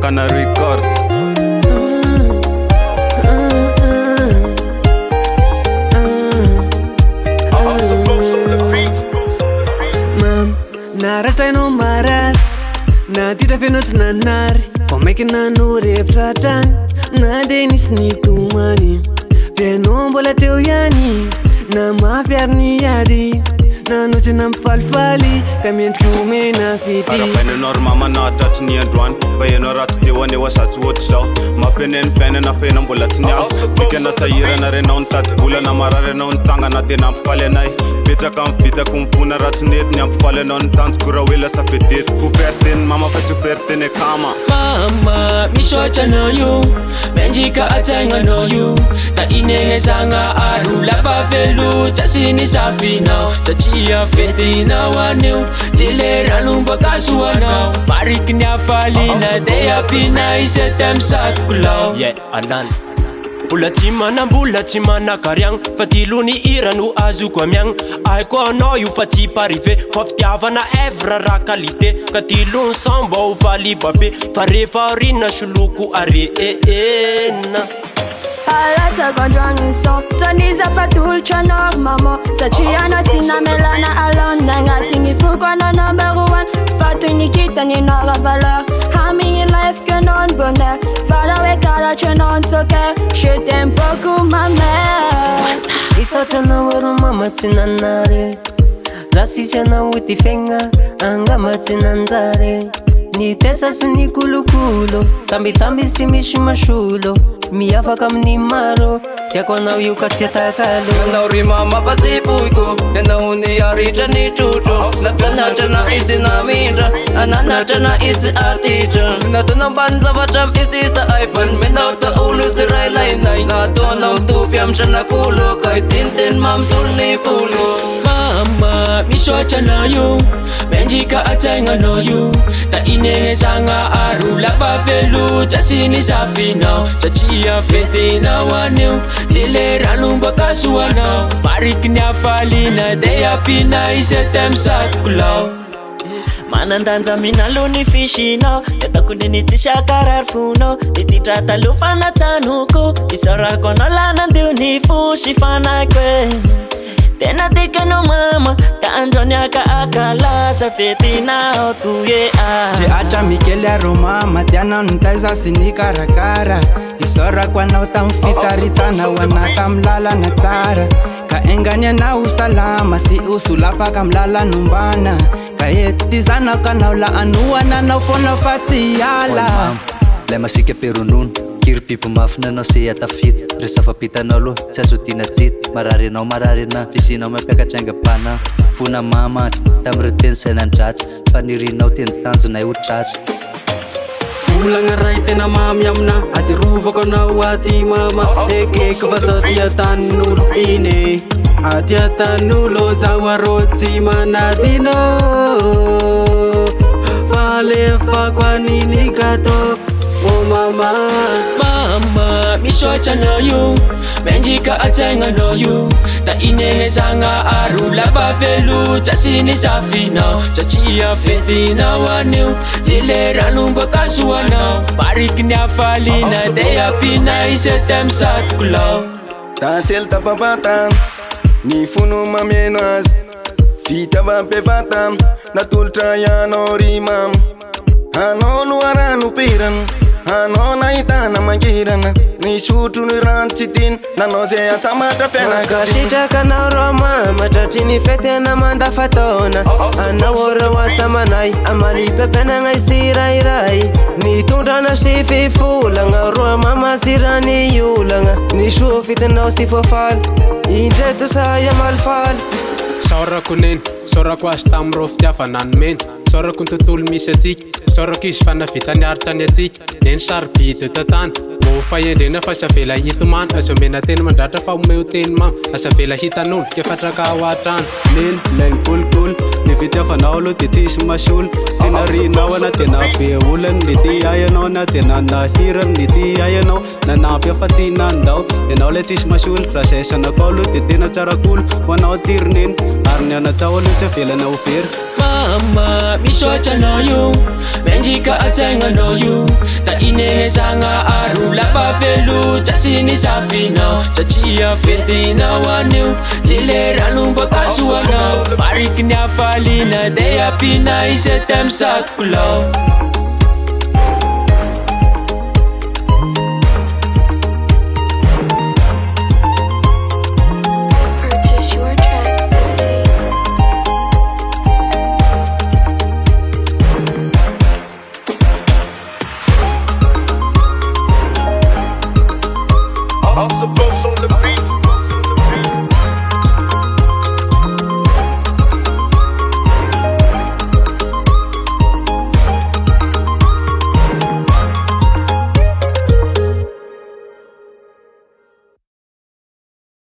kana record. Naratra no marary na titra feno tsy nanary vao maiky nanorevitra trany na de nisy nitomany feno mbola teo ihany na mafiary ny ady nanosina mifalifaly ka miendriky omena fity Arapainanao ry mama nahatratsy ny androany fa ianao raha tsy te ho aneo asatsy ohatry zao mafeneny fiainana fena mbola tsy niano fikana sahirana renao nitady volana marary anao nitsangana tena ampifaly anay betsaka mivitako mivona raha tsy nety ny ampifaly anao nitanjoko raha hoe lasa fedety ho feriteny mama fa tsy ho feriteny akama mama misotra anao io mendrika atsainanao io da inegnesagna aro lafa velo tsasiny safinao satria fetinao anio ty le ranom-bakasoanao mariky ny afalina de apina isety amy satokolao anan mbola tsy manambola tsy manakariagna fa ty lo ny ira no azoko amiagna aiko anao io fa tsy parive fa fitiavana evre raha qualité ka ty lo ny samba ho valibabe fa rehefa orina soloko areena Alatsako androany son Tsaniza fatolotra anao maman satria anao tsy namelana alone agnatin'ny foko anao number one fatoy nikita ny nora valeur hamigny life que non bonheur fala hoe karatra anao ntsoker je t'aime beaucoup ma mère isaotra anao aro mama tsy nanary raha sisy anao ty fiaigna angamba tsy nanjary ny tesa sy ny kolokolo tambitamby sy misy masolo miafaka amin'ny maro tiako anao io ka tsy atakalo anao ry mama fa tsy foiko ianao ny aritra ny trotro nafianatra na izy namindra ananatra na izy atitra nataonao mbany zavatra misisa iphone menao taolo sy ray lainay nataonao mitovy amy tranakolo ka itiniteny mamsolo ny folo mama misotra anao io mendrika atsainanao io da inegnesagna aro lafa velo tsasiny safinao satria fetinao anio ty le ranom-bakasoanao mariky ny afalina de apina isety amy satokolao manandanja minalo ny fisinao etako ny tsisy akarary fonao nititra taloha fanatsanoko isarako anao lanandio ny fosy fanako e tena tikanao mama ka androany akaakalaza fetinao toye Dre atra mikely aro mama tianao nitaiza sy ny karakara isorako anao tamy fitaritana ho anaka amy lalana tsara ka engany anao salama sy osolafaka amy lalanombana ka ety ty zanako anao la anoana anao foana fa tsy ala lay masika peronono kiripipo mafina anao se atafity resafapitanao aloha tsy azotina jity marary anao fisinao mampiakatra aingam-pana fona mamatry tamy reteny sainandratra fa nirinao teny tanjonay ho tratra volagna ray tena mamy amina azy rovako anao aty mama ekeko fa sao tia tanin'olo ine atya tanin'olo zaho arotsy manadino fa lefako aniny gato oh mama mama misotra anao io mendrika atsainanao io da inegnesagna aro lafa velo tsasiny safinao satria fetinao anio ty le ranom-bakasoanao mariky ny afalina de apina isety amy satokolao tantely tapapata ny fono mameno azy fitavampevata natolotra ianao ry mama anao loharanoperana anao nahitana mangirana ny sotro ny rano tsy tiny nanao zay asa matra fianaka sitraka anao ro mama tratry ny fety ana mandafataona anao ro asa manay amalipepenagna isirairay mitondrana sy fifolagna ro mama sirany olagna ny soa fitinao sy fofaly indreto sahay amalifaly saorako neny saorako azy tamiro fitiavanany meny saorako ny tontolo misy atsika saorako izy fanavitany aritra ny atsika neny saribity tatany mo fahendrena fa savela hitomany azo mena teny mandratra fa omeo teny mamy azavela hitan'olo ke fatraka ao atrany neny laigny kolokolo ny fitiavanao aloha de tsisy masolo tsy narinao ana tena be olany le ty ay anao na tena nahirany le ty ay anao nanampy afa tsy nandao ianao le tsisy masolo raha zay sanakao aloha de tena tsarakolo ho anao tirineny ary ny anatsao aloha tsy avelana ho very Mama, misotra anao io, mendrika atsaigna anao io, da inenezagna aro lava velo trasy ny safinao, satria fetinao anio de le ranom-bakasoanao, mariky ny hafaliana de ampina izy tamy satokolao.